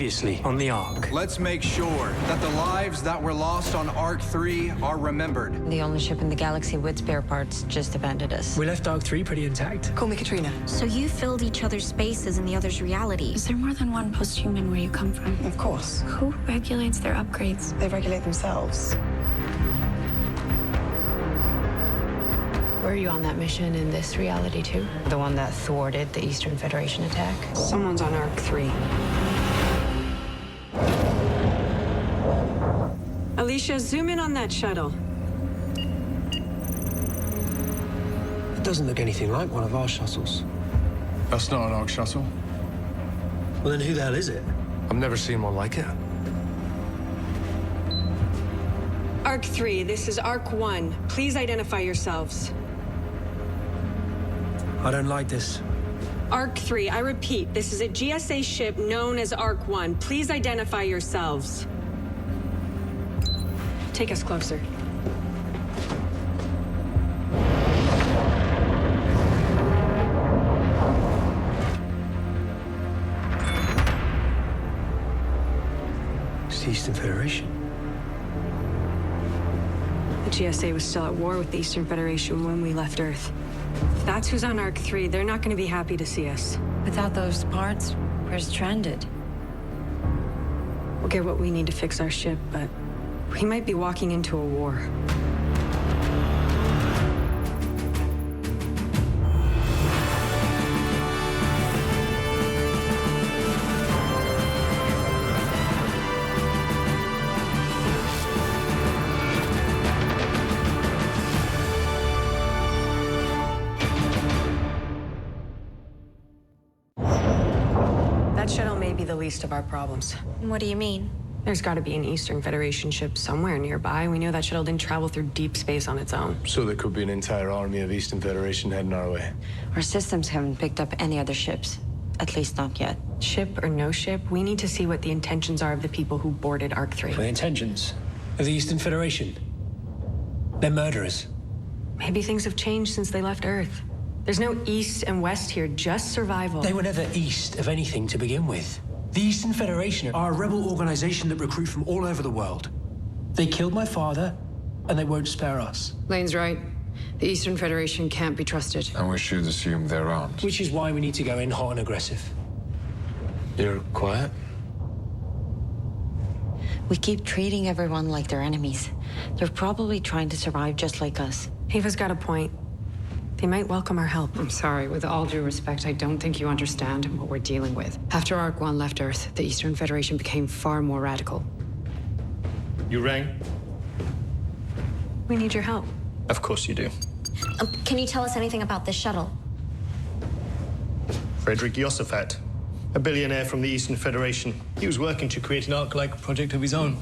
Previously on the Ark. Let's make sure that the lives that were lost on Ark 3 are remembered. The only ship in the galaxy with spare parts just abandoned us. We left Ark 3 pretty intact. Call me Katrina. So you filled each other's spaces in the other's reality. Is there more than one post-human where you come from? Of course. Who regulates their upgrades? They regulate themselves. Were you on that mission in this reality too? The one that thwarted the Eastern Federation attack? Someone's on Ark 3. Alicia, zoom in on that shuttle. It doesn't look anything like one of our shuttles. That's not an Ark shuttle. Well, then who the hell is it? I've never seen one like it. Ark 3, this is Ark 1. Please identify yourselves. I don't like this. Ark 3, I repeat, this is a GSA ship known as Ark 1. Please identify yourselves. Take us closer. It's the Eastern Federation. The GSA was still at war with the Eastern Federation when we left Earth. If that's who's on Ark 3, they're not going to be happy to see us. Without those parts, we're stranded. We'll get what we need to fix our ship, but we might be walking into a war. That shuttle may be the least of our problems. What do you mean? There's got to be an Eastern Federation ship somewhere nearby. We know that shuttle didn't travel through deep space on its own. So there could be an entire army of Eastern Federation heading our way. Our systems haven't picked up any other ships. At least not yet. Ship or no ship, we need to see what the intentions are of the people who boarded Ark 3. The intentions of the Eastern Federation. They're murderers. Maybe things have changed since they left Earth. There's no east and west here, just survival. They were never east of anything to begin with. The Eastern Federation are a rebel organization that recruit from all over the world. They killed my father, and they won't spare us. Lane's right. The Eastern Federation can't be trusted. And we should assume they're armed. Which is why we need to go in hot and aggressive. You're quiet? We keep treating everyone like they're enemies. They're probably trying to survive just like us. Ava's got a point. They might welcome our help. I'm sorry, with all due respect, I don't think you understand what we're dealing with. After Ark 1 left Earth, the Eastern Federation became far more radical. You rang? We need your help. Of course you do. Can you tell us anything about this shuttle? Frederick Yosafat, a billionaire from the Eastern Federation. He was working to create an Ark-like project of his own.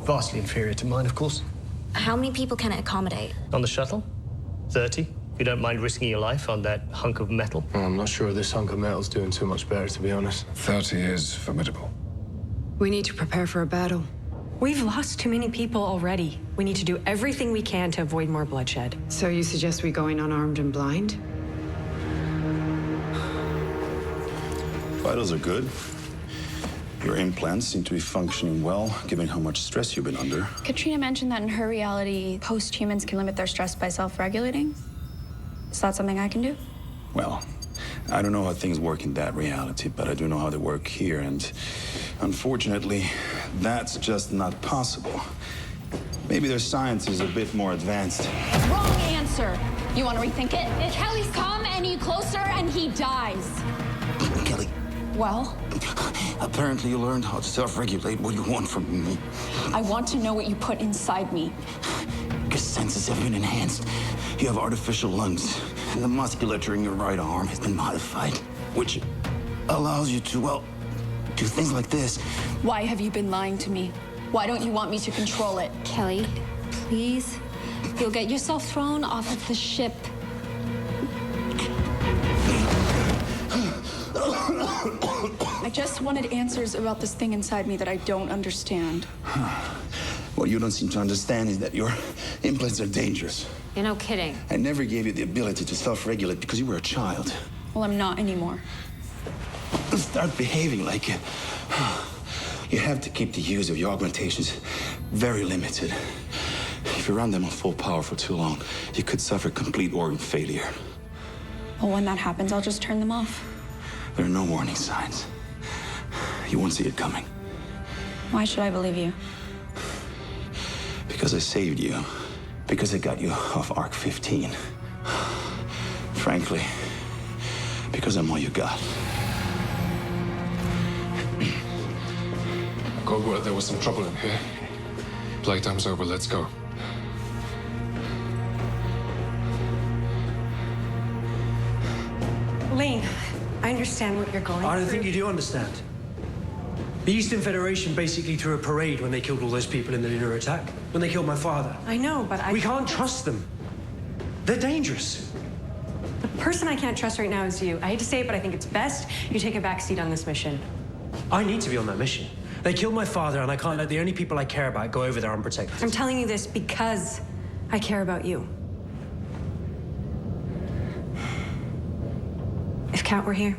Vastly inferior to mine, of course. How many people can it accommodate? On the shuttle? 30. If you don't mind risking your life on that hunk of metal. I'm not sure this hunk of metal's doing too much better, to be honest. 30 is formidable. We need to prepare for a battle. We've lost too many people already. We need to do everything we can to avoid more bloodshed. So you suggest we go in unarmed and blind? Vitals are good. Your implants seem to be functioning well, given how much stress you've been under. Katrina mentioned that in her reality, post-humans can limit their stress by self-regulating. Is that something I can do? Well, I don't know how things work in that reality, but I do know how they work here, and unfortunately, that's just not possible. Maybe their science is a bit more advanced. Wrong answer. You want to rethink it? If Kelly's come any closer and he dies. Kelly. Well? Apparently you learned how to self-regulate. What do you want from me? I want to know what you put inside me. Your senses have been enhanced. You have artificial lungs, and the musculature in your right arm has been modified, which allows you to, well, do things like this. Why have you been lying to me? Why don't you want me to control it? Kelly, please. You'll get yourself thrown off of the ship. I just wanted answers about this thing inside me that I don't understand. What you don't seem to understand is that your implants are dangerous. You're no kidding. I never gave you the ability to self-regulate because you were a child. Well, I'm not anymore. Start behaving like it. You have to keep the use of your augmentations very limited. If you run them on full power for too long, you could suffer complete organ failure. Well, when that happens, I'll just turn them off. There are no warning signs. You won't see it coming. Why should I believe you? Because I saved you. Because I got you off Ark 15. Frankly, because I'm all you got. Go, there was some trouble in here. Playtime's over, let's go. Lane, I understand what you're going through. I don't think you do understand. The Eastern Federation basically threw a parade when they killed all those people in the lunar attack. When they killed my father. I know, but We can't trust them. They're dangerous. The person I can't trust right now is you. I hate to say it, but I think it's best you take a back seat on this mission. I need to be on that mission. They killed my father, and I can't let the only people I care about go over there unprotected. I'm telling you this because I care about you. If Kat were here,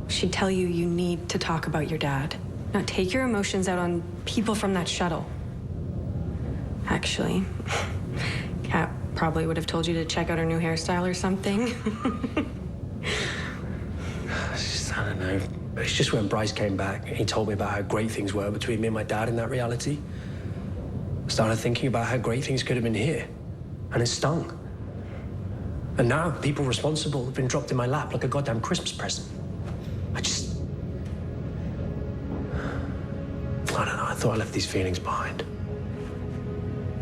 she'd tell you you need to talk about your dad. Now take your emotions out on people from that shuttle. Actually, Kat probably would have told you to check out her new hairstyle or something. I don't know. It's just when Bryce came back, he told me about how great things were between me and my dad in that reality. I started thinking about how great things could have been here, and it stung. And now, people responsible have been dropped in my lap like a goddamn Christmas present. I don't know, I thought I left these feelings behind.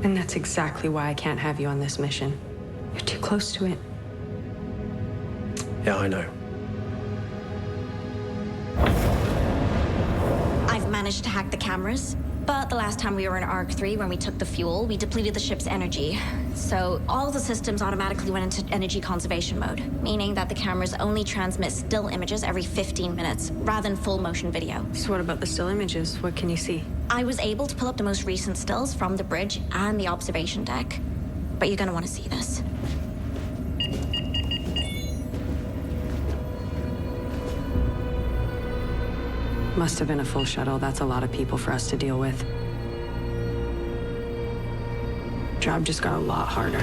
And that's exactly why I can't have you on this mission. You're too close to it. Yeah, I know. I've managed to hack the cameras, but the last time we were in Ark 3, when we took the fuel, we depleted the ship's energy. So all the systems automatically went into energy conservation mode, meaning that the cameras only transmit still images every 15 minutes, rather than full motion video. So what about the still images? What can you see? I was able to pull up the most recent stills from the bridge and the observation deck, but you're gonna want to see this. Must have been a full shuttle. That's a lot of people for us to deal with. Job just got a lot harder.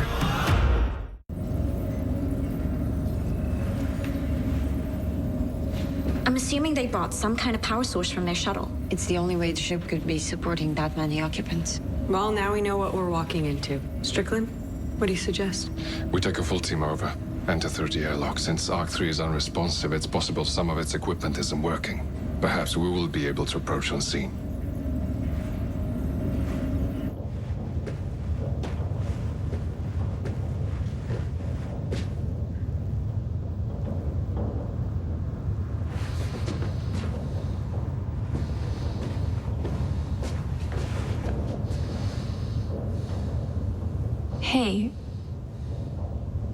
I'm assuming they brought some kind of power source from their shuttle. It's the only way the ship could be supporting that many occupants. Well, now we know what we're walking into. Strickland, what do you suggest? We take a full team over. Enter 30 airlock. Since Ark 3 is unresponsive, it's possible some of its equipment isn't working. Perhaps we will be able to approach unseen. Hey,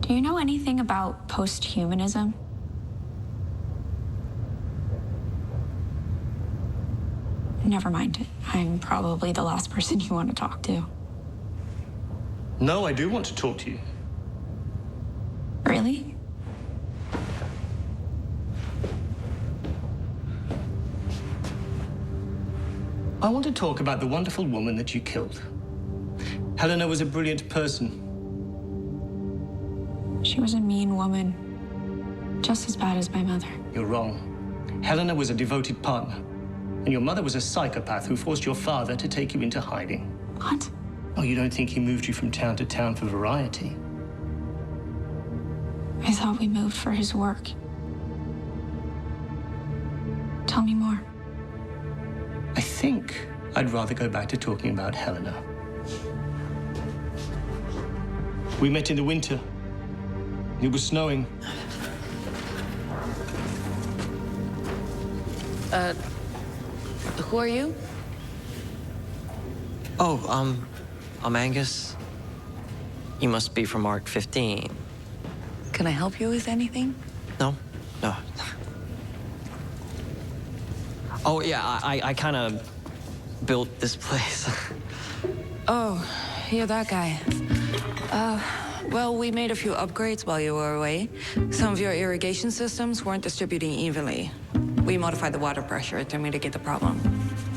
do you know anything about post-humanism? Never mind. I'm probably the last person you want to talk to. No, I do want to talk to you. Really? I want to talk about the wonderful woman that you killed. Helena was a brilliant person. She was a mean woman. Just as bad as my mother. You're wrong. Helena was a devoted partner. And your mother was a psychopath who forced your father to take you into hiding. What? Oh, you don't think he moved you from town to town for variety? I thought we moved for his work. Tell me more. I think I'd rather go back to talking about Helena. We met in the winter. It was snowing. Who are you? Oh, I'm Angus. You must be from Ark 15. Can I help you with anything? No? No. Oh, yeah, I kind of built this place. Oh, you're that guy. Well, we made a few upgrades while you were away. Some of your irrigation systems weren't distributing evenly. We modified the water pressure to mitigate the problem.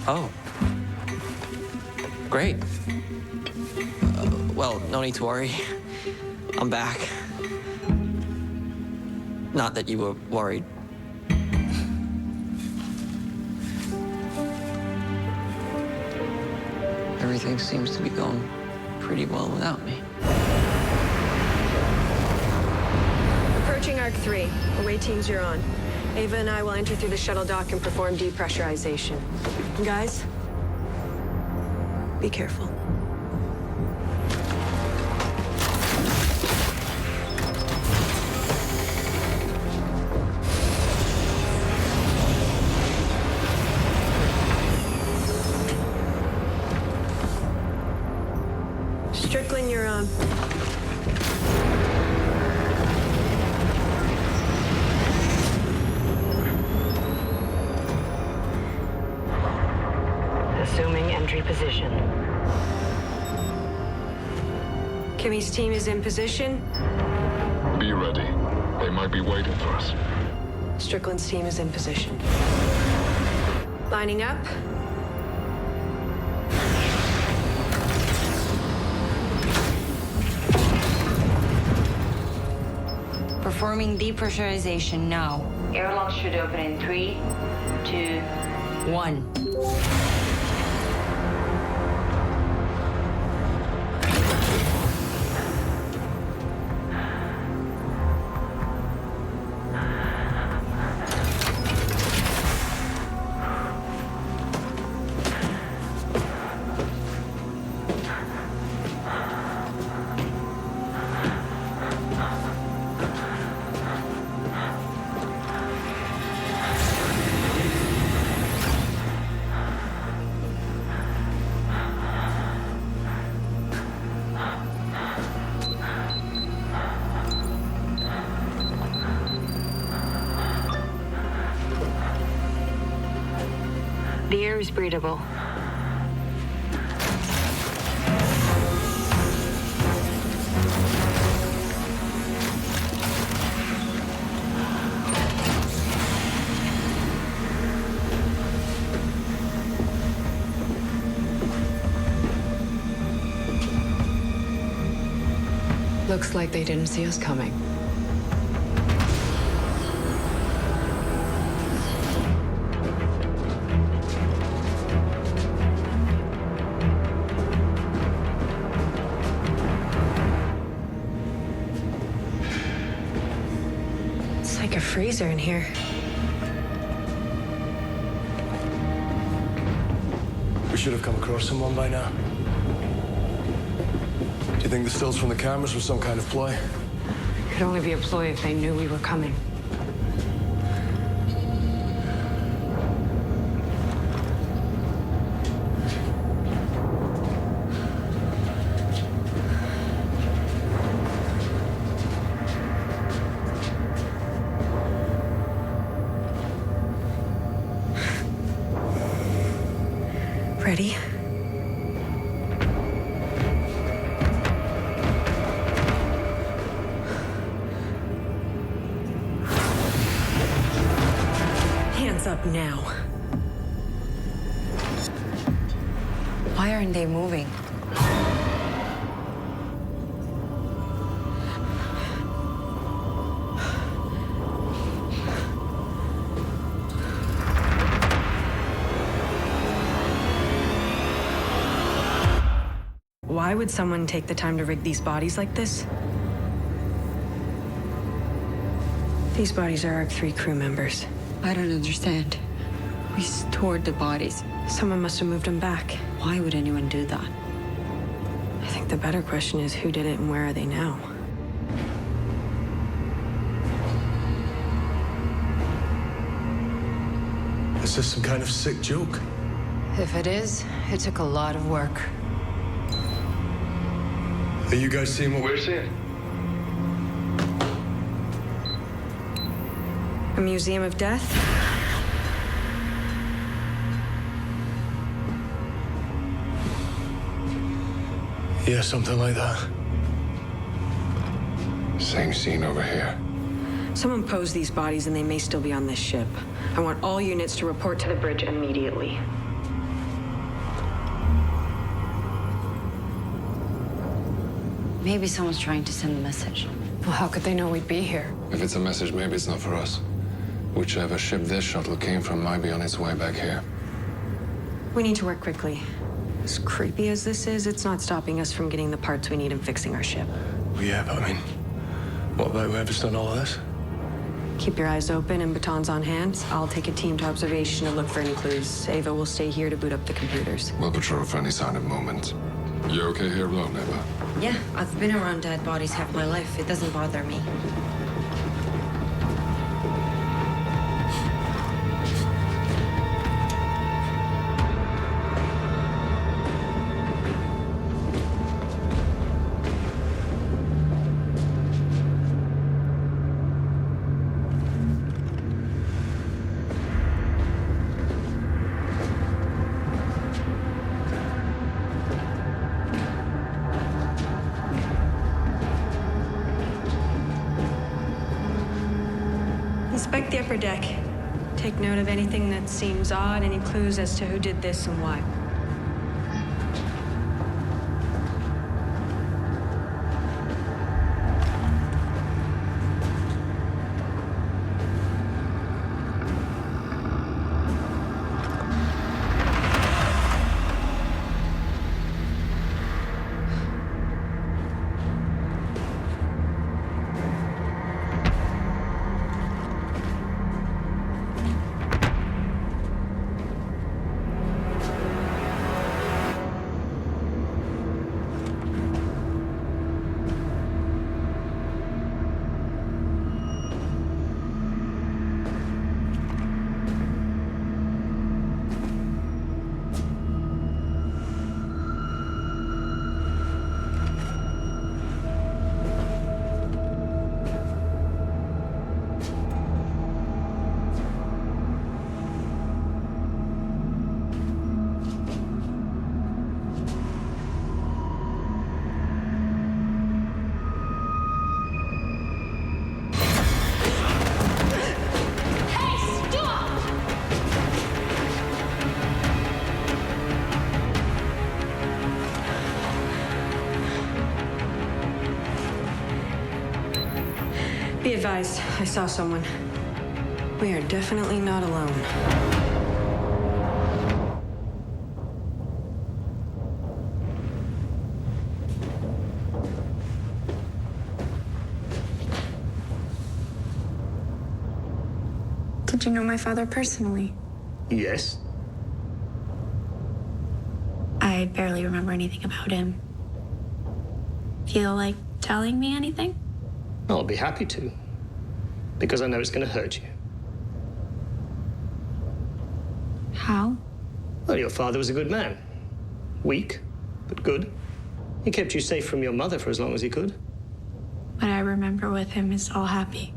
Oh. Great. Well, no need to worry. I'm back. Not that you were worried. Everything seems to be going pretty well without me. Approaching Ark 3. Away teams, you're on. Ava and I will enter through the shuttle dock and perform depressurization. Guys, be careful. Strickland, you're on. Assuming entry position. Kimmy's team is in position. Be ready. They might be waiting for us. Strickland's team is in position. Lining up. Performing depressurization now. Airlock should open in 3, 2, 1. The air is breathable. Looks like they didn't see us coming. It's like a freezer in here. We should have come across someone by now. Do you think the stills from the cameras were some kind of ploy? Could only be a ploy if they knew we were coming. Ready? Hands up now. Why aren't they moving? Why would someone take the time to rig these bodies like this? These bodies are Ark 3 crew members. I don't understand. We stored the bodies. Someone must have moved them back. Why would anyone do that? I think the better question is who did it and where are they now? Is this some kind of sick joke? If it is, it took a lot of work. Are you guys seeing what we're seeing? A museum of death? Yeah, something like that. Same scene over here. Someone posed these bodies and they may still be on this ship. I want all units to report to the bridge immediately. Maybe someone's trying to send a message. Well, how could they know we'd be here? If it's a message, maybe it's not for us. Whichever ship this shuttle came from might be on its way back here. We need to work quickly. As creepy as this is, it's not stopping us from getting the parts we need and fixing our ship. Well, yeah, but I mean, what about whoever's done all of this? Keep your eyes open and batons on hand. I'll take a team to observation and look for any clues. Ava will stay here to boot up the computers. We'll patrol for any sign of movement. You okay here alone, Ava? Yeah, I've been around dead bodies half my life. It doesn't bother me. Inspect the upper deck. Take note of anything that seems odd, any clues as to who did this and why. Be advised, I saw someone. We are definitely not alone. Did you know my father personally? Yes. I barely remember anything about him. Feel like telling me anything? I'll be happy to, because I know it's going to hurt you. How? Well, your father was a good man. Weak, but good. He kept you safe from your mother for as long as he could. What I remember with him is all happy.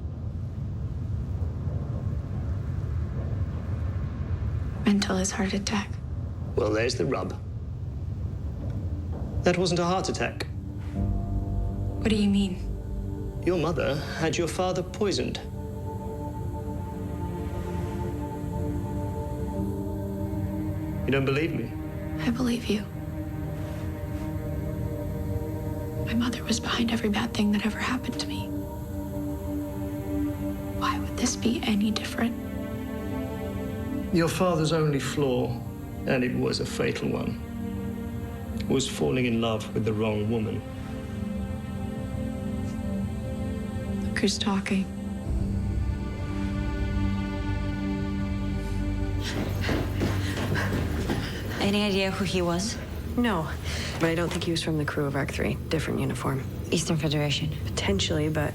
Until his heart attack. Well, there's the rub. That wasn't a heart attack. What do you mean? Your mother had your father poisoned. You don't believe me? I believe you. My mother was behind every bad thing that ever happened to me. Why would this be any different? Your father's only flaw, and it was a fatal one, was falling in love with the wrong woman. Look who's talking. Any idea who he was? No, but I don't think he was from the crew of Ark 3. Different uniform. Eastern Federation. Potentially, but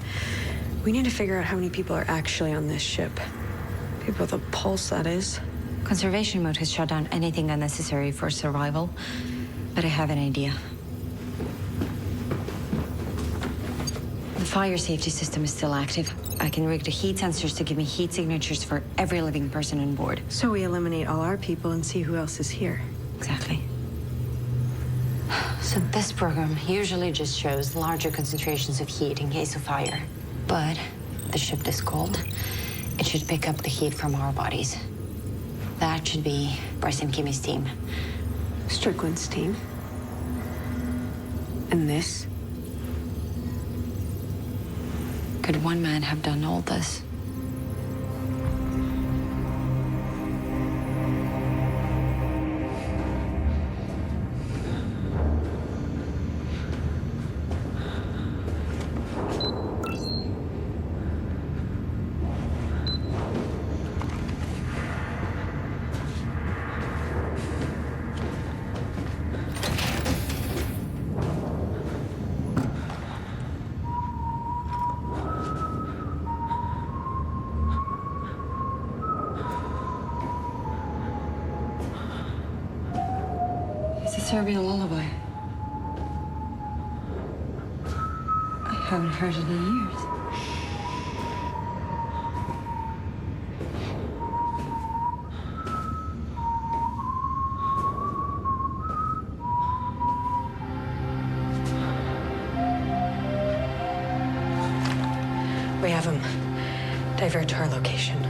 we need to figure out how many people are actually on this ship. People with a pulse, that is. Conservation mode has shut down anything unnecessary for survival, but I have an idea. The fire safety system is still active. I can rig the heat sensors to give me heat signatures for every living person on board. So we eliminate all our people and see who else is here. Exactly. So this program usually just shows larger concentrations of heat in case of fire. But the ship is cold. It should pick up the heat from our bodies. That should be Bryce and Kimmy's team. Strickland's team. And this? Could one man have done all this? It's a Serbian lullaby. I haven't heard it in years. We have him. Divert to our location.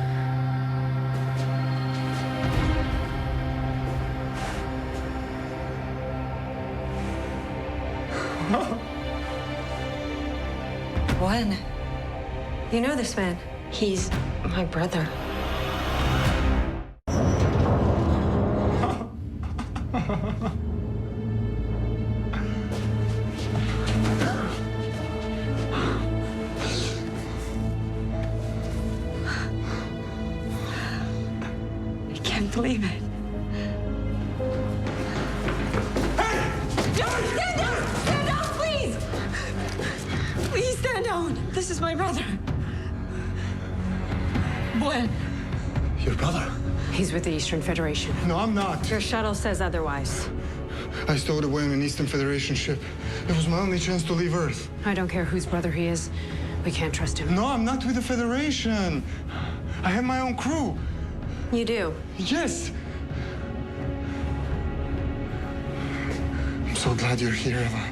Boya'n. You know this man? He's my brother. I can't believe it. Stand down, please! Please stand down. This is my brother. Boya'n. Your brother? He's with the Eastern Federation. No, I'm not. Your shuttle says otherwise. I stowed away on an Eastern Federation ship. It was my only chance to leave Earth. I don't care whose brother he is. We can't trust him. No, I'm not with the Federation. I have my own crew. You do? Yes. I'm so glad you're here, Eva.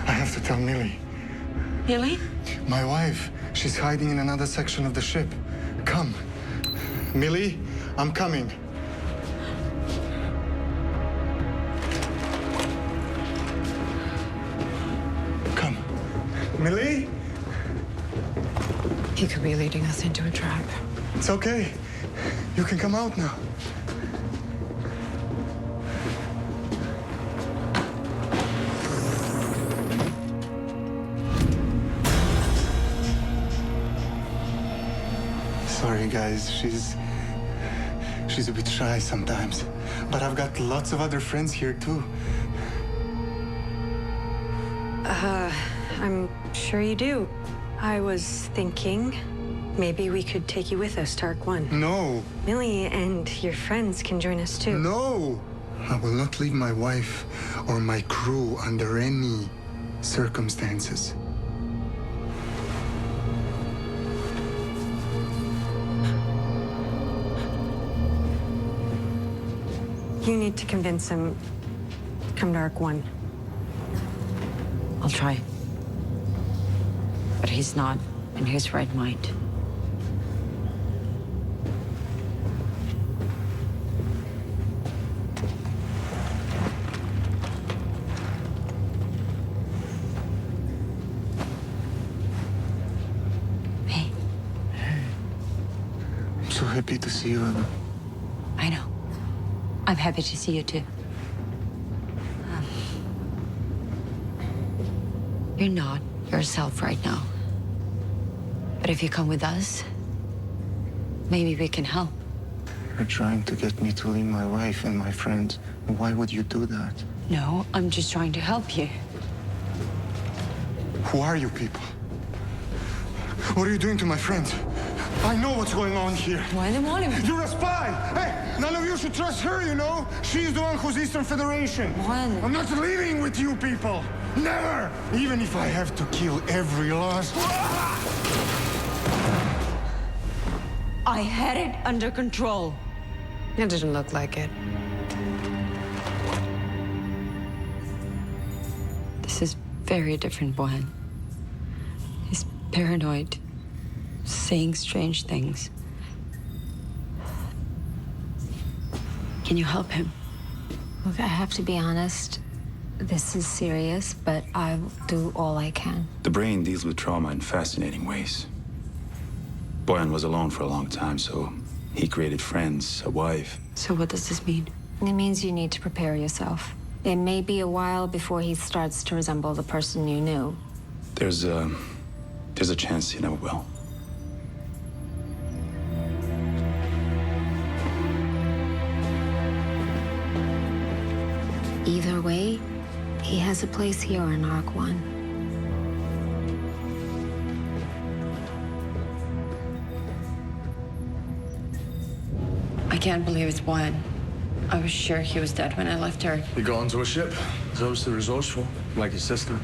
I have to tell Millie. Millie? My wife. She's hiding in another section of the ship. Come. Millie, I'm coming. Come. Millie? He could be leading us into a trap. It's okay. You can come out now. Sorry, guys. She's a bit shy sometimes. But I've got lots of other friends here, too. I'm sure you do. I was thinking maybe we could take you with us to Ark 1. No. Millie and your friends can join us, too. No! I will not leave my wife or my crew under any circumstances. You need to convince him to come to Ark 1. I'll try. But he's not in his right mind. Hey. I'm so happy to see you, Anna. I know. I'm happy to see you too. You're not yourself right now. But if you come with us, maybe we can help. You're trying to get me to leave my wife and my friends. Why would you do that? No, I'm just trying to help you. Who are you people? What are you doing to my friends? I know what's going on here. You're a spy! Hey, none of you should trust her, you know? She's the one who's Eastern Federation. Juan. I'm not leaving with you people. Never! Even if I have to kill every last... I had it under control. It didn't look like it. This is very different, Boyan. He's paranoid, saying strange things. Can you help him? Look, I have to be honest. This is serious, but I'll do all I can. The brain deals with trauma in fascinating ways. Boyan was alone for a long time, so he created friends, a wife. So what does this mean? It means you need to prepare yourself. It may be a while before he starts to resemble the person you knew. There's a chance he never will. Either way, he has a place here in Ark 1. I can't believe it's Boyan. I was sure he was dead when I left her. He got onto a ship. He's obviously resourceful, like his sister.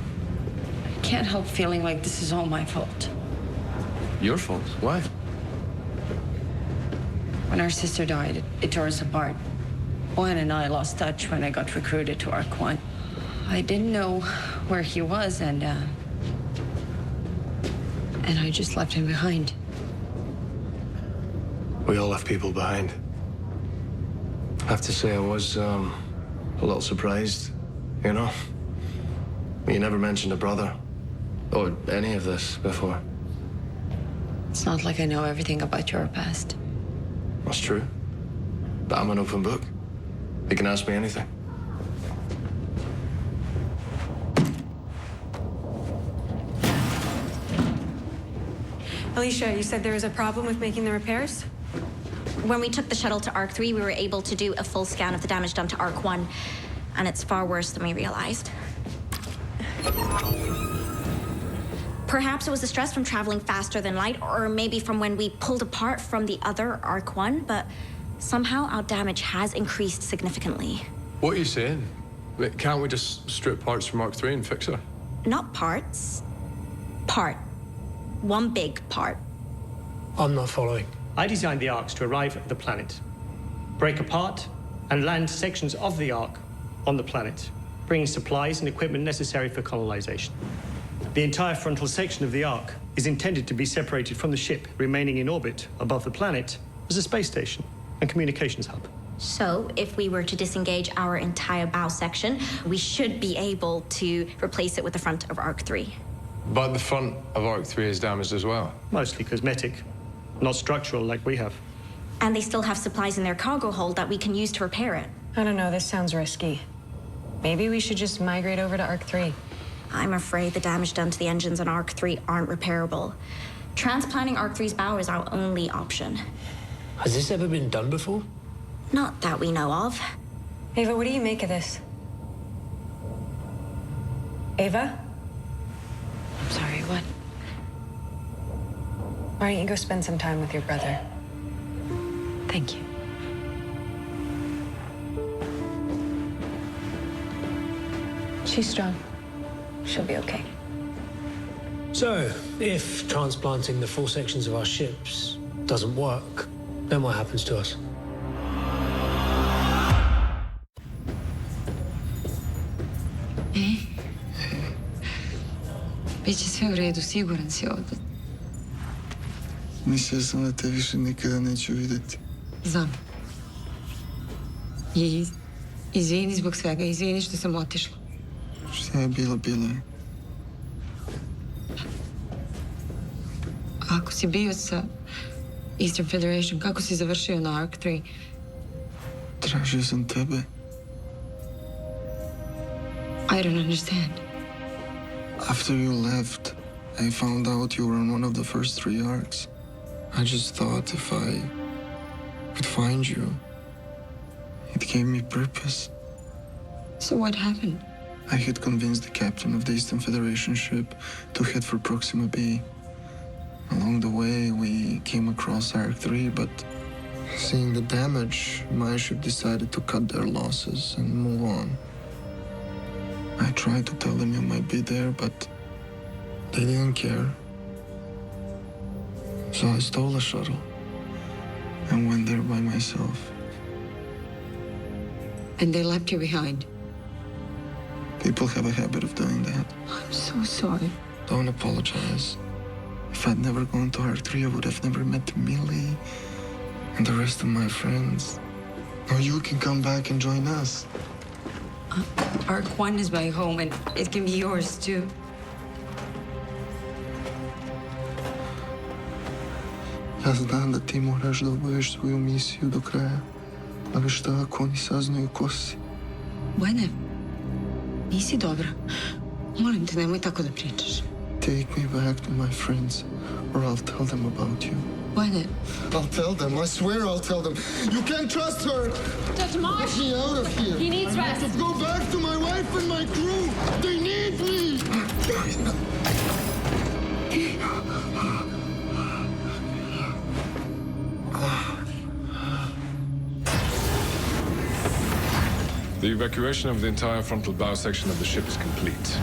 I can't help feeling like this is all my fault. Your fault? Why? When our sister died, it tore us apart. Boyan and I lost touch when I got recruited to Ark 1. I didn't know where he was, and I just left him behind. We all left people behind. I have to say I was a little surprised, you know? You never mentioned a brother or any of this before. It's not like I know everything about your past. That's true. But I'm an open book. You can ask me anything. Alicia, you said there was a problem with making the repairs? When we took the shuttle to Ark 3, we were able to do a full scan of the damage done to Ark 1, and it's far worse than we realized. Perhaps it was the stress from traveling faster than light, or maybe from when we pulled apart from the other Ark 1, but somehow our damage has increased significantly. What are you saying? Can't we just strip parts from Ark 3 and fix her? Not parts. Part. One big part. I'm not following. I designed the arks to arrive at the planet, break apart, and land sections of the ark on the planet, bringing supplies and equipment necessary for colonization. The entire frontal section of the ark is intended to be separated from the ship, remaining in orbit above the planet as a space station and communications hub. So, if we were to disengage our entire bow section, we should be able to replace it with the front of Ark 3. But the front of Ark 3 is damaged as well. Mostly cosmetic, not structural like we have. And they still have supplies in their cargo hold that we can use to repair it. I don't know, this sounds risky. Maybe we should just migrate over to Ark 3. I'm afraid the damage done to the engines on Ark 3 aren't repairable. Transplanting Ark 3's bow is our only option. Has this ever been done before? Not that we know of. Ava, what do you make of this? Ava? I'm sorry, what? Why don't you go spend some time with your brother? Thank you. She's strong. She'll be okay. So, if transplanting the full sections of our ships doesn't work, then what happens to us? Biće sve u redu, siguran si ovdje. Mislio sam da te više nikada neću vidjeti. Znam. I izvini zbog svega, izvini što sam otišla. Šta je bilo, bilo je. Ako si bio sa Eastern Federation, kako si završio na Ark 3? Tražio sam tebe. I don't understand. After you left, I found out you were on one of the first 3 arcs. I just thought if I could find you, it gave me purpose. So what happened? I had convinced the captain of the Eastern Federation ship to head for Proxima B. Along the way, we came across Ark 3, but seeing the damage, my ship decided to cut their losses and move on. I tried to tell them you might be there, but they didn't care. So I stole a shuttle and went there by myself. And they left you behind? People have a habit of doing that. I'm so sorry. Don't apologize. If I'd never gone to Ark 3, I would have never met Millie and the rest of my friends. Now you can come back and join us. Ark 1 is my home, and it can be yours, too. Аз знам да ти можеш да обоеш свою мисию до края. Ali šta ako oni saznaju ko si? Bojane, nisi dobra. Molim te, nemoj tako da pričaš. Take me back to my friends, or I'll tell them about you. Bojane. I'll tell them, I swear I'll tell them. You can't trust her! Judge Marsh! Get me out of here! He needs rest. I have to go back to my wife and my crew! They need me! The evacuation of the entire frontal bow section of the ship is complete.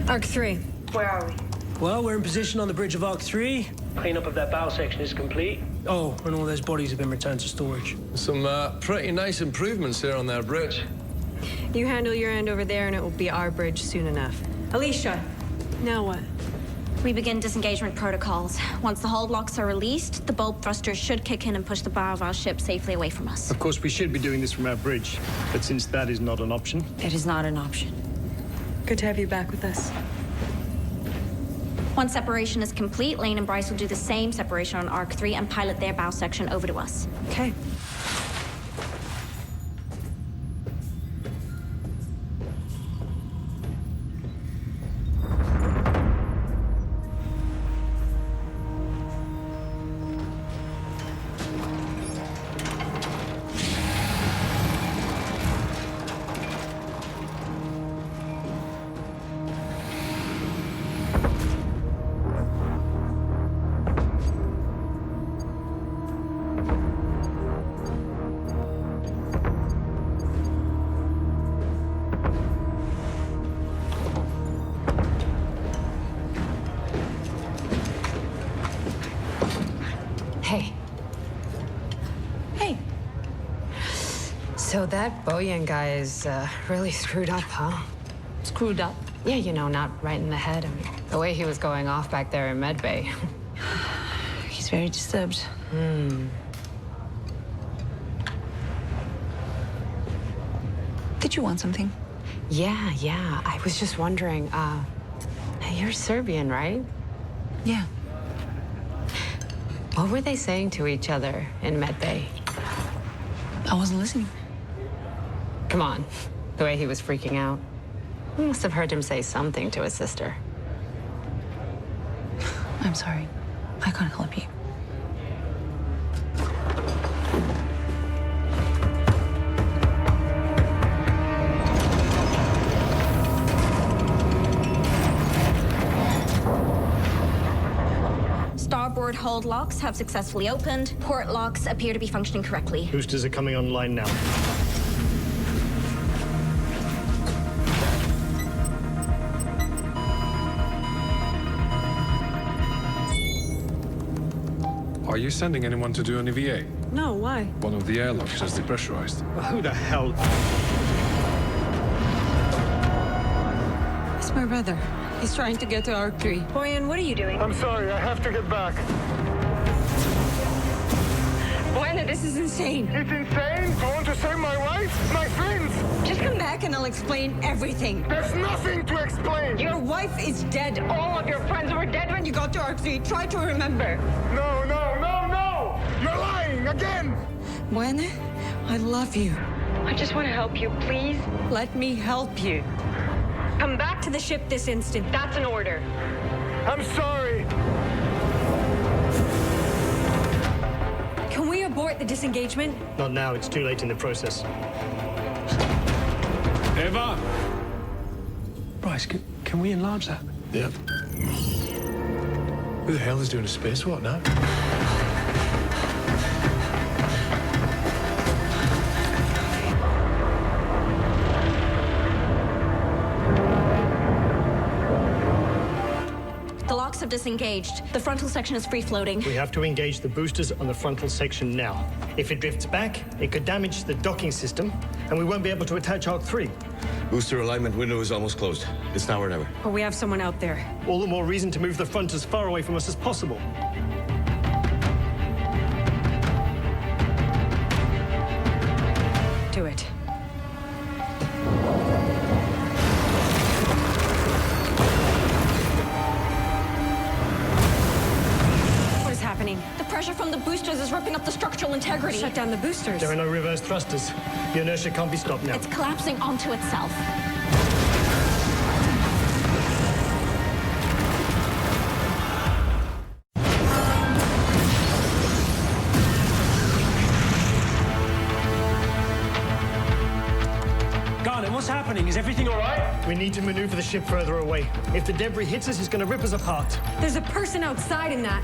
Ark 3, where are we? Well, we're in position on the bridge of Ark 3. Cleanup of that bow section is complete. Oh, and all those bodies have been returned to storage. Some pretty nice improvements here on their bridge. You handle your end over there and it will be our bridge soon enough. Alicia, now what? We begin disengagement protocols. Once the hold locks are released, the bulb thrusters should kick in and push the bow of our ship safely away from us. Of course, we should be doing this from our bridge, but since that is not an option... It is not an option. Good to have you back with us. Once separation is complete, Lane and Bryce will do the same separation on Ark 3 and pilot their bow section over to us. Okay. Hey. Hey. So that Boyain guy is really screwed up, huh? Screwed up? Yeah, you know, not right in the head. I mean, the way he was going off back there in Medbay. He's very disturbed. Did you want something? Yeah. I was just wondering, you're Serbian, right? Yeah. What were they saying to each other in Medbay? I wasn't listening. Come on. The way he was freaking out. You must have heard him say something to his sister. I'm sorry. I can't help you. Starboard hold locks have successfully opened. Port locks appear to be functioning correctly. Boosters are coming online now. Are you sending anyone to do an EVA? No, why? One of the airlocks is depressurized. Who the hell? It's my brother. He's trying to get to Ark 3. Boyan, what are you doing? I'm sorry, I have to get back. Boyan, this is insane. It's insane? I want to save my wife, my friends. Just come back and I'll explain everything. There's nothing to explain. Your wife is dead. All of your friends were dead when you got to Ark 3. Try to remember. No. You're lying again. Boyan, I love you. I just want to help you. Please let me help you. Come back to the ship this instant. That's an order. I'm sorry. Can we abort the disengagement? Not now, it's too late in the process. Eva! Bryce, can we enlarge that? Yep. Who the hell is doing a spacewalk now? Have disengaged. The frontal section is free floating. We have to engage the boosters on the frontal section now. If it drifts back, it could damage the docking system, and we won't be able to attach Ark 3. Booster alignment window is almost closed. It's now or never. But we have someone out there. All the more reason to move the front as far away from us as possible. Do it. boosters is ripping up the structural integrity. Shut down the boosters. There are no reverse thrusters. The inertia can't be stopped now. It's collapsing onto itself. What's happening? Is everything all right? We need to maneuver the ship further away. If the debris hits us, it's going to rip us apart. There's a person outside in that.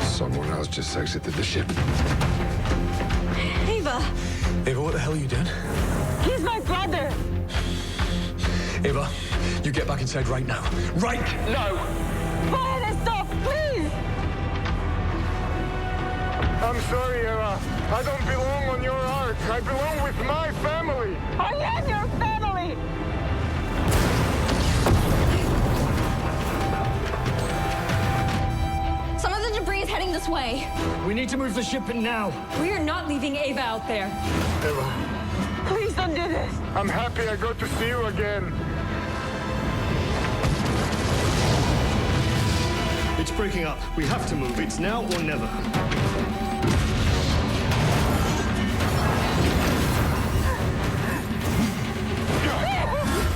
Someone else just exited the ship. Ava! Ava, what the hell are you doing? He's my brother! Ava, you get back inside right now. Right now! Boyan, stop, please! I'm sorry, Eva. I don't belong on your ark. I belong with my family. I am your family! Some of the debris is heading this way. We need to move the ship now. We are not leaving Ava out there. Eva, Please don't do this. I'm happy I got to see you again. It's breaking up. We have to move. It's now or never.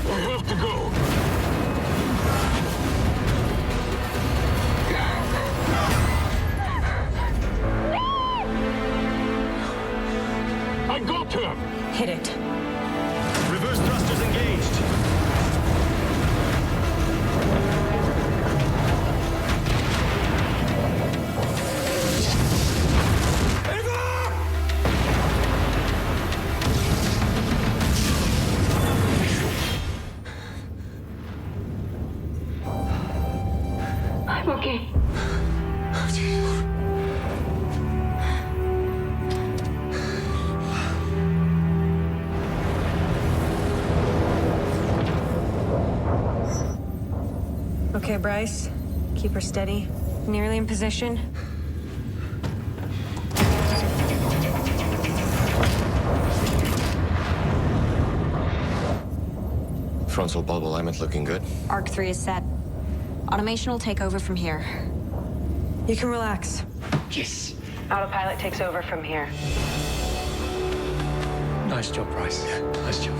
I have to go. I got him! Hit it. Reverse thrusters engaged. I'm okay. Okay, Bryce. Keep her steady. Nearly in position. Frontal bulb alignment looking good. Ark 3 is set. Automation will take over from here. You can relax. Yes. Autopilot takes over from here. Nice job, Bryce. Yeah, nice job.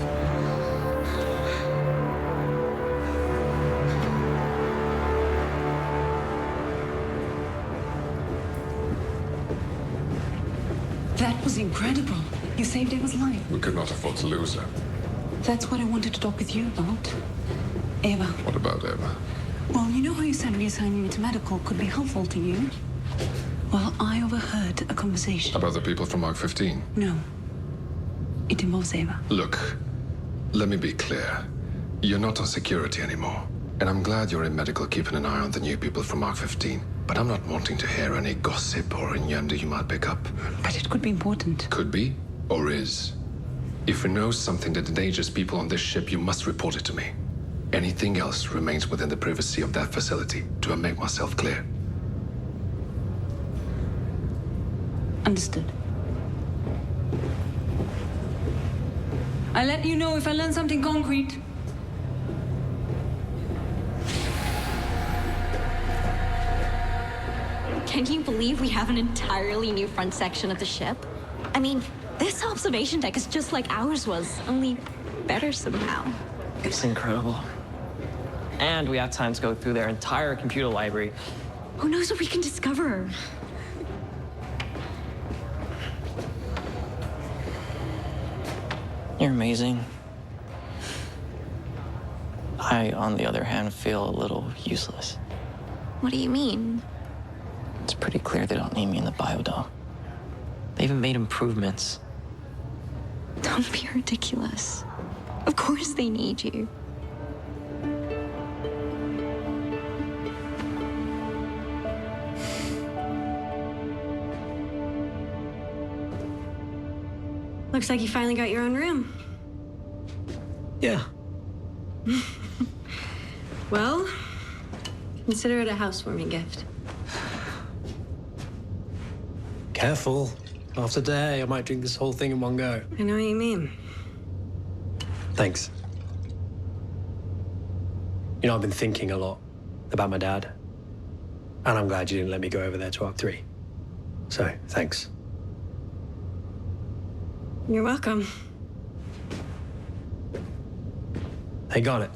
That was incredible. You saved Eva's life. We could not afford to lose her. That's what I wanted to talk with you about. Eva. What about Eva? Well, you know how you said reassigning you to medical could be helpful to you? Well, I overheard a conversation. About the people from Ark 15? No. It involves Eva. Look, let me be clear. You're not on security anymore. And I'm glad you're in medical keeping an eye on the new people from Ark 15. But I'm not wanting to hear any gossip or innuendo you might pick up. But it could be important. Could be, or is. If you know something that endangers people on this ship, you must report it to me. Anything else remains within the privacy of that facility. Do I make myself clear? Understood. I'll let you know if I learn something concrete. Can you believe we have an entirely new front section of the ship? I mean, this observation deck is just like ours was, only better somehow. It's incredible. And we have time to go through their entire computer library. Who knows what we can discover? You're amazing. I, on the other hand, feel a little useless. What do you mean? It's pretty clear they don't need me in the biodome. They even made improvements. Don't be ridiculous. Of course they need you. Looks like you finally got your own room. Yeah. Well, consider it a housewarming gift. Careful. After today, I might drink this whole thing in one go. I know what you mean. Thanks. You know, I've been thinking a lot about my dad. And I'm glad you didn't let me go over there to Ark 3. So, thanks. You're welcome. Hey, got it.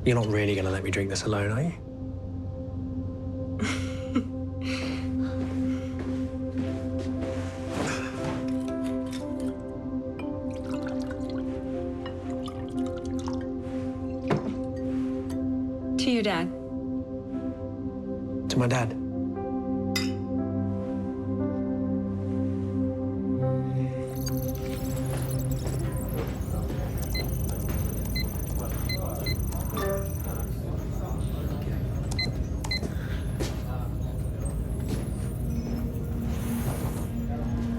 You're not really gonna let me drink this alone, are you? To your dad. To my dad.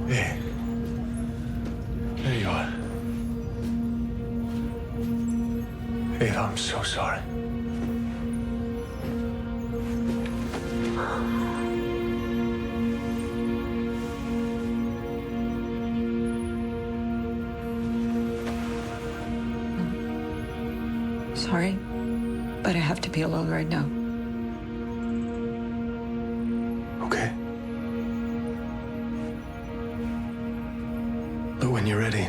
Hey. There you are. Eva, I'm so sorry. Sorry, but I have to be alone right now. Okay. But when you're ready,